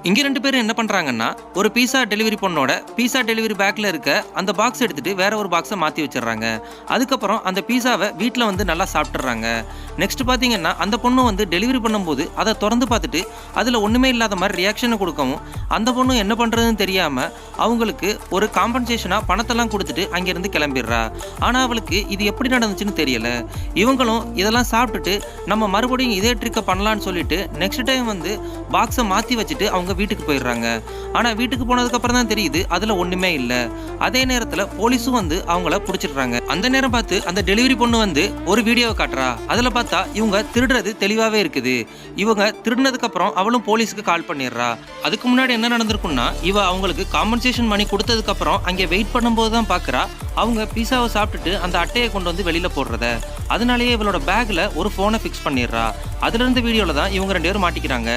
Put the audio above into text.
இங்க 2 பேரும் என்ன பண்றாங்கன்னா, ஒரு பீஸா டெலிவரி பொண்ணோட பீஸா டெலிவரி பேக்ல இருக்க அந்த பாக்ஸ் எடுத்துட்டு வேற ஒரு பாக்ஸை மாத்தி வச்சிடுறாங்க. அதுக்கப்புறம் அந்த பீஸாவை வீட்டில் வந்து நல்லா சாப்பிட்டுறாங்க. நெக்ஸ்ட் பார்த்தீங்கன்னா அந்த பொண்ணு வந்து டெலிவரி பண்ணும்போது அதை திறந்து பார்த்துட்டு அதில் ஒன்றுமே இல்லாத மாதிரி ரியாக்ஷனை கொடுக்கவும் அந்த பொண்ணு என்ன பண்ணுறதுன்னு தெரியாமல் அவங்களுக்கு ஒரு காம்பன்சேஷனாக பணத்தெல்லாம் கொடுத்துட்டு அங்கேருந்து கிளம்பிடுறா. ஆனால் அவளுக்கு இது எப்படி நடந்துச்சுன்னு தெரியல. இவங்களும் இதெல்லாம் சாப்பிட்டுட்டு நம்ம மறுபடியும் இதே ட்ரிக்கை பண்ணலான்னு சொல்லிட்டு நெக்ஸ்ட் டைம் வந்து பாக்ஸை மாற்றி வச்சுட்டு அவங்க வீட்டுக்கு போயிடுறாங்க. ஆனால் வீட்டுக்கு போனதுக்கப்புறம் தான் தெரியுது அதில் ஒன்றுமே இல்லை. அதே நேரத்தில் போலீஸும் வந்து அவங்கள பிடிச்சிடுறாங்க. அந்த நேரம் பார்த்து அந்த டெலிவரி பொண்ணு வந்து ஒரு வீடியோவை காட்டுறா. அதில் பார்த்தா இவங்க திருடுறது தெளிவாகவே இருக்குது. இவங்க திருடினதுக்கு அப்புறம் அவளும் போலீஸுக்கு கால் பண்ணிடுறா. அதுக்கு முன்னாடி என்ன நடந்திருக்குன்னா, இவ அவங்களுக்கு காம்பன்சேஷன் மணி கொடுத்ததுக்கு அப்புறம் அங்கே வெயிட் பண்ணும்போது தான் பார்க்குறா அவங்க பீஸாவை சாப்பிட்டுட்டு அந்த அட்டையை கொண்டு வந்து வெளியில் போடுறத. அதனாலேயே இவளோட பேக்கில் ஒரு ஃபோனை ஃபிக்ஸ் பண்ணிடுறா. அதுலேருந்து வீடியோவில் தான் இவங்க 2 பேரும் மாட்டிக்கிறாங்க.